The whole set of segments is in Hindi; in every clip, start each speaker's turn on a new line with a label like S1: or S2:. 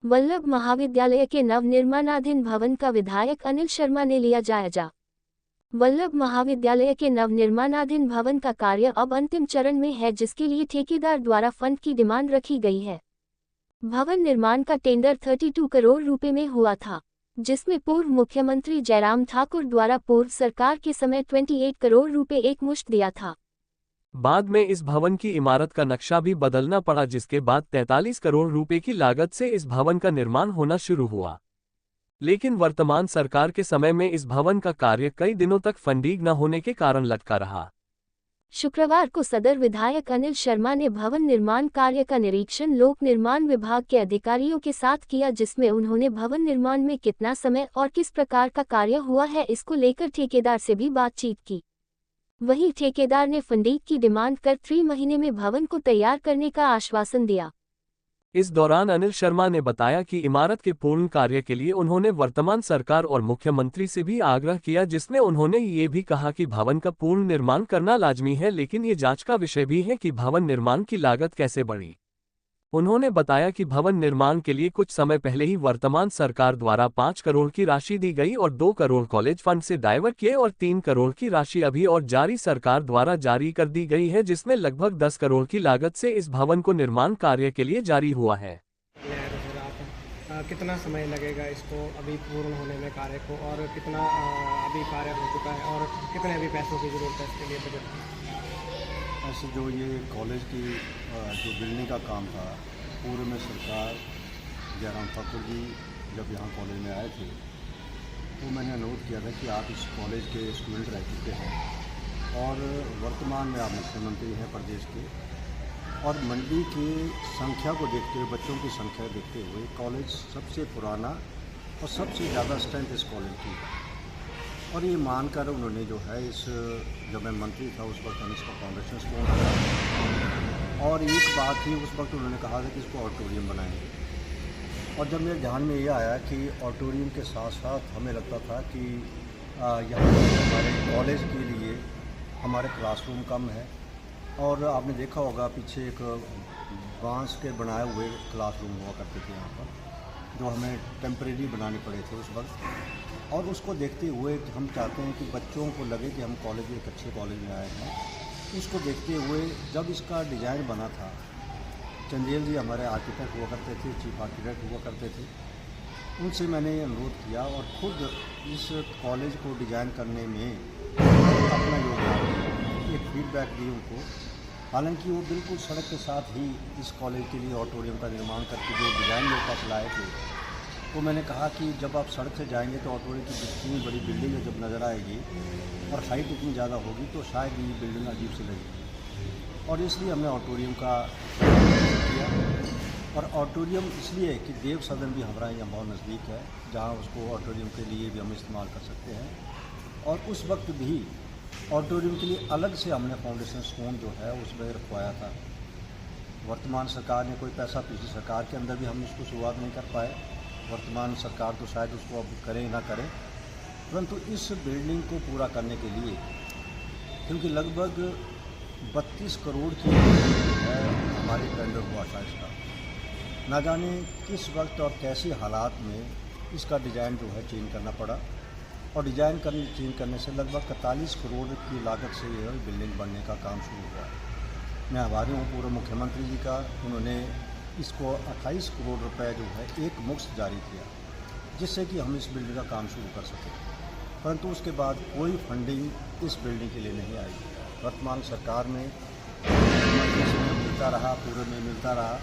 S1: वल्लभ महाविद्यालय के नवनिर्माणाधीन भवन का विधायक अनिल शर्मा ने लिया जायजा। वल्लभ महाविद्यालय के नवनिर्माणाधीन भवन का कार्य अब अंतिम चरण में है, जिसके लिए ठेकेदार द्वारा फंड की डिमांड रखी गई है। भवन निर्माण का टेंडर 32 करोड़ रुपए में हुआ था, जिसमें पूर्व मुख्यमंत्री जयराम ठाकुर द्वारा पूर्व सरकार के समय 28 करोड़ रुपए एकमुश्त दिया था।
S2: बाद में इस भवन की इमारत का नक्शा भी बदलना पड़ा, जिसके बाद 43 करोड़ रुपए की लागत से इस भवन का निर्माण होना शुरू हुआ। लेकिन वर्तमान सरकार के समय में इस भवन का कार्य कई दिनों तक फंडिंग न होने के कारण लटका रहा।
S1: शुक्रवार को सदर विधायक अनिल शर्मा ने भवन निर्माण कार्य का निरीक्षण लोक निर्माण विभाग के अधिकारियों के साथ किया, जिसमें उन्होंने भवन निर्माण में कितना समय और किस प्रकार का कार्य हुआ है, इसको लेकर ठेकेदार से भी बातचीत की। वहीं ठेकेदार ने फंडिंग की डिमांड कर 3 महीने में भवन को तैयार करने का आश्वासन दिया।
S2: इस दौरान अनिल शर्मा ने बताया कि इमारत के पूर्ण कार्य के लिए उन्होंने वर्तमान सरकार और मुख्यमंत्री से भी आग्रह किया, जिसमें उन्होंने ये भी कहा कि भवन का पूर्ण निर्माण करना लाजमी है, लेकिन ये जांच का विषय भी है कि भवन निर्माण की लागत कैसे बढ़ी। उन्होंने बताया कि भवन निर्माण के लिए कुछ समय पहले ही वर्तमान सरकार द्वारा 5 करोड़ की राशि दी गई और 2 करोड़ कॉलेज फंड से डाइवर्ट किए और 3 करोड़ की राशि अभी और जारी सरकार द्वारा जारी कर दी गई है, जिसमें लगभग 10 करोड़ की लागत से इस भवन को निर्माण कार्य के लिए जारी हुआ है।
S3: कितना समय लगेगा इसको अभी पूर्ण होने में कार्य को, और कितना अभी कार्य हो चुका है, और कितने अभी पैसों की जरूरत है इसके लिए बजट की?
S4: ऐसे जो ये कॉलेज की जो बिल्डिंग का काम था, पूर्व में सरकार जयराम ठाकुर जी जब यहाँ कॉलेज में आए थे तो मैंने अनुरोध किया था कि आप इस कॉलेज के स्टूडेंट रह चुके हैं और वर्तमान में आप मुख्यमंत्री हैं प्रदेश के, और मंडी की संख्या को देखते हुए, बच्चों की संख्या देखते हुए कॉलेज सबसे पुराना और सबसे ज़्यादा स्ट्रेंथ इस कॉलेज की है। और ये मानकर उन्होंने जो है जब मैं मंत्री था उस वक्त हम इसका फाउंडेशन स्टोन किया, और एक बात ही उस वक्त उन्होंने कहा था कि इसको ऑडिटोरियम बनाएंगे। और जब मेरे ध्यान में ये आया कि ऑडिटोरियम के साथ साथ हमें लगता था कि यहाँ हमारे कॉलेज के लिए हमारे क्लासरूम कम है, और आपने देखा होगा पीछे एक बांस के बनाए हुए क्लासरूम हुआ करते थे यहाँ पर, जो हमें टेम्परेरी बनाने पड़े थे उस वक्त। और उसको देखते हुए हम चाहते हैं कि बच्चों को लगे कि हम कॉलेज एक अच्छे कॉलेज में आए हैं। उसको देखते हुए जब इसका डिज़ाइन बना था, चंदेल जी हमारे आर्किटेक्ट हुआ करते थे, चीफ आर्किटेक्ट हुआ करते थे, उनसे मैंने अनुरोध किया और खुद इस कॉलेज को डिज़ाइन करने में अपना योगदान दिया, एक फीडबैक दी उनको। हालांकि वो बिल्कुल सड़क के साथ ही इस कॉलेज के लिए ऑडिटोरियम का निर्माण करके जो डिज़ाइन मेरे पास लाए थे, तो मैंने कहा कि जब आप सड़क से जाएंगे तो ऑडिटोरियम की जितनी बड़ी बिल्डिंग है जब नज़र आएगी और हाइट इतनी ज़्यादा होगी तो शायद ये बिल्डिंग अजीब सी लगेगी, और इसलिए हमने ऑडिटोरियम का किया। और ऑडिटोरियम इसलिए कि देव सदन भी हमारा यहाँ बहुत नज़दीक है, जहाँ उसको ऑडिटोरियम के लिए भी हम इस्तेमाल कर सकते हैं। और उस वक्त भी ऑडिटोरियम के लिए अलग से हमने फाउंडेशन स्टोन जो है उसमें रखवाया था। वर्तमान सरकार ने कोई पैसा, पिछली सरकार के अंदर भी हम उसको शुरुआत नहीं कर पाए, वर्तमान सरकार तो शायद उसको अब करें ना करें, परंतु इस बिल्डिंग को पूरा करने के लिए, क्योंकि लगभग 32 करोड़ की है हमारे टेंडर हुआ था इसका, ना जाने किस वक्त और कैसे हालात में इसका डिज़ाइन जो है चेंज करना पड़ा, और डिज़ाइन चेंज करने से लगभग 41 करोड़ की लागत से यह बिल्डिंग बनने का काम शुरू हुआ। मैं आभारी हूँ पूर्व मुख्यमंत्री जी का, उन्होंने इसको 28 करोड़ रुपए जो है एक मुश्त जारी किया, जिससे कि हम इस बिल्डिंग का काम शुरू कर सकें। परंतु उसके बाद कोई फंडिंग इस बिल्डिंग के लिए नहीं आई। वर्तमान सरकार में मिलता रहा, पूर्व में मिलता रहा,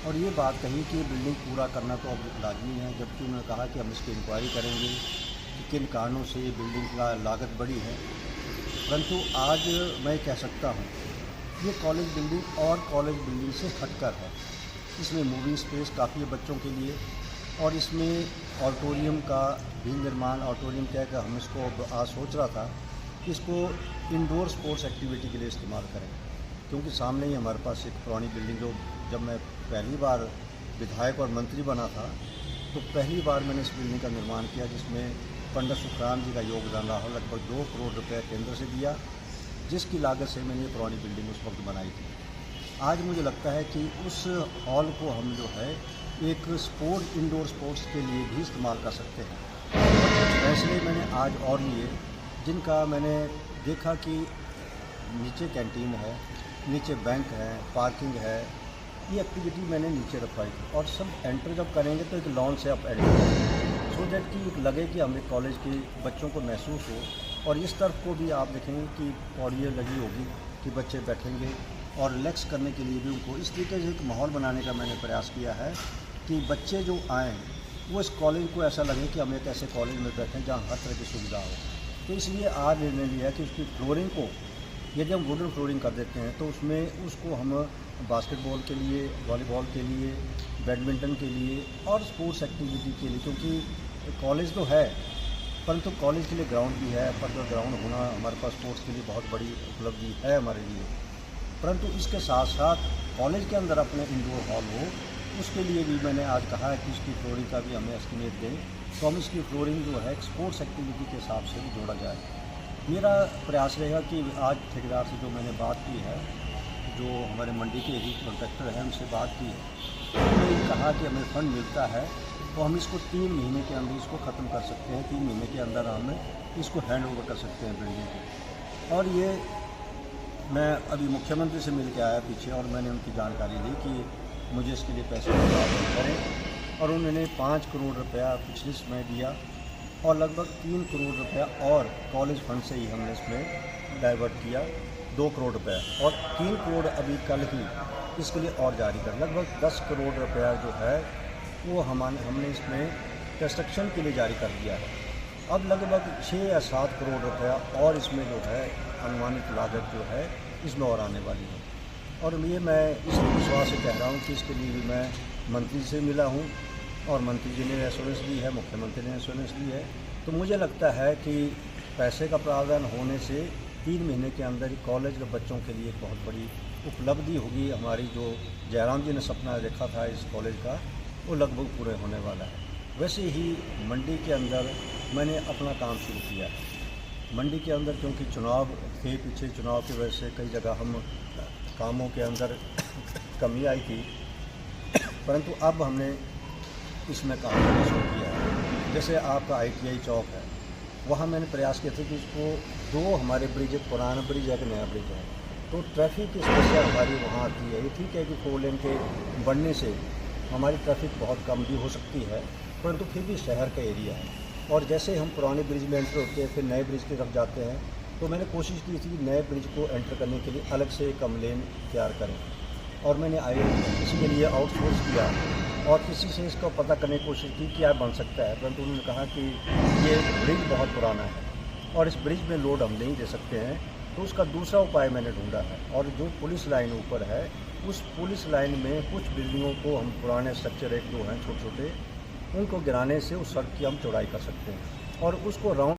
S4: और ये बात कही कि बिल्डिंग पूरा करना तो अब लाजमी है, जबकि उन्होंने कहा कि हम इसकी इंक्वायरी करेंगे कि किन कारणों से ये बिल्डिंग का लागत बढ़ी है। परंतु आज मैं कह सकता हूँ ये कॉलेज बिल्डिंग और कॉलेज बिल्डिंग से हटकर है। इसमें मूविंग स्पेस काफ़ी है बच्चों के लिए, और इसमें ऑडिटोरियम का भी निर्माण, ऑडिटोरियम क्या है कि हम इसको आज सोच रहा था कि इसको इंडोर स्पोर्ट्स एक्टिविटी के लिए इस्तेमाल करें, क्योंकि सामने ही हमारे पास एक पुरानी बिल्डिंग, जो जब मैं पहली बार विधायक और मंत्री बना था तो पहली बार मैंने इस बिल्डिंग का निर्माण किया, जिसमें पंडित सुखराम जी का योगदान रहा। लगभग 2 करोड़ रुपये केंद्र से दिया, जिसकी लागत से मैंने ये पुरानी बिल्डिंग उस वक्त बनाई थी। आज मुझे लगता है कि उस हॉल को हम जो है एक स्पोर्ट इंडोर स्पोर्ट्स के लिए भी इस्तेमाल कर सकते हैं। और कुछ फैसले मैंने आज और लिए जिनका मैंने देखा कि नीचे कैंटीन है, नीचे बैंक है, पार्किंग है, ये एक्टिविटी मैंने नीचे रखवाई और सब एंटर जब करेंगे तो एक लॉन से आप एंटर करेंगे सो दैट कि लगे कि हमें कॉलेज के बच्चों को महसूस हो। और इस तरफ को भी आप देखेंगे कि पौड़ियाँ लगी होगी कि बच्चे बैठेंगे और रिलैक्स करने के लिए भी उनको इस तरीके से एक माहौल बनाने का मैंने प्रयास किया है कि बच्चे जो आएँ वो इस कॉलेज को ऐसा लगे कि हम एक ऐसे कॉलेज में बैठें जहाँ हर तरह की सुविधा हो। तो इसलिए आज निर्णय लिया कि उसकी फ्लोरिंग को यदि हम वुडन फ्लोरिंग कर देते हैं तो उसमें उसको हम बास्केटबॉल के लिए, वॉलीबॉल के लिए, बैडमिंटन के लिए और स्पोर्ट्स एक्टिविटी के लिए, क्योंकि कॉलेज तो है परंतु कॉलेज के लिए ग्राउंड भी है, पर ग्राउंड होना हमारे पास स्पोर्ट्स के लिए बहुत बड़ी उपलब्धि है हमारे लिए। परंतु इसके साथ साथ कॉलेज के अंदर अपने इंडोर हॉल हो, उसके लिए भी मैंने आज कहा है कि इसकी फ्लोरिंग का भी हमें एस्टिमेट दें तो हम इसकी फ्लोरिंग जो है स्पोर्ट्स एक्टिविटी के हिसाब से भी जोड़ा जाए। मेरा प्रयास रहेगा कि आज ठेकेदार से जो मैंने बात की है, जो हमारे मंडी के ही कॉन्ट्रैक्टर हैं उनसे बात की है, उन्होंने कहा कि हमें फंड मिलता है तो हम इसको 3 महीने के अंदर इसको ख़त्म कर सकते हैं, 3 महीने के अंदर हम इसको हैंड ओवर कर सकते हैं बिल्डिंग को। और ये मैं अभी मुख्यमंत्री से मिल के आया पीछे और मैंने उनकी जानकारी ली कि मुझे इसके लिए पैसे करें और उन्होंने 5 करोड़ रुपया पिछले समय दिया और लगभग 3 करोड़ रुपया और कॉलेज फंड से ही हमने इसमें डाइवर्ट किया 2 करोड़ रुपया और 3 करोड़ अभी कल ही इसके लिए और जारी कर लगभग 10 करोड़ रुपया जो है वो हमने इसमें कंस्ट्रक्शन के लिए जारी कर दिया है। अब लगभग 6 या 7 करोड़ रुपया और इसमें जो है अनुमानित लागत जो है इसमें और आने वाली है। और ये मैं इस विश्वास से कह रहा हूँ कि इसके लिए भी मैं मंत्री से मिला हूँ और मंत्री जी ने एश्योरेंस दी है, मुख्यमंत्री ने एश्योरेंस दी है। तो मुझे लगता है कि पैसे का प्रावधान होने से 3 महीने के अंदर ही कॉलेज के बच्चों के लिए बहुत बड़ी उपलब्धि होगी। हमारी जो जयराम जी ने सपना देखा था इस कॉलेज का वो लगभग पूरे होने वाला है। वैसे ही मंडी के अंदर मैंने अपना काम शुरू किया है। मंडी के अंदर क्योंकि चुनाव थे, पीछे चुनाव की वजह से कई जगह हम कामों के अंदर कमी आई थी, परंतु अब हमने इसमें काम करना शुरू किया है। जैसे आपका ITI चौक है, वहाँ मैंने प्रयास किए थे कि इसको 2 हमारे ब्रिज, एक पुराना ब्रिज है, एक नया ब्रिज है, तो ट्रैफिक की समस्या हमारी वहाँ आती है। ये ठीक है कि 4 लेन के बढ़ने से हमारी ट्रैफिक बहुत कम भी हो सकती है, परंतु फिर भी शहर का एरिया है और जैसे हम पुराने ब्रिज में एंटर होते हैं फिर नए ब्रिज की तरफ जाते हैं, तो मैंने कोशिश की थी कि नए ब्रिज को एंटर करने के लिए अलग से कम लेन तैयार करें और मैंने इसके लिए आउटसोर्स किया और किसी से इसका पता करने की कोशिश की क्या बन सकता है, परंतु उन्होंने कहा कि ये ब्रिज बहुत पुराना है और इस ब्रिज में लोड हम नहीं दे सकते हैं। तो उसका दूसरा उपाय मैंने ढूंढा है और जो पुलिस लाइन ऊपर है उस पुलिस लाइन में कुछ बिल्डिंगों को हम पुराने स्ट्रक्चर 1-2 हैं छोटे छोटे, उनको गिराने से उस सड़क की हम चौड़ाई कर सकते हैं और उसको राउंड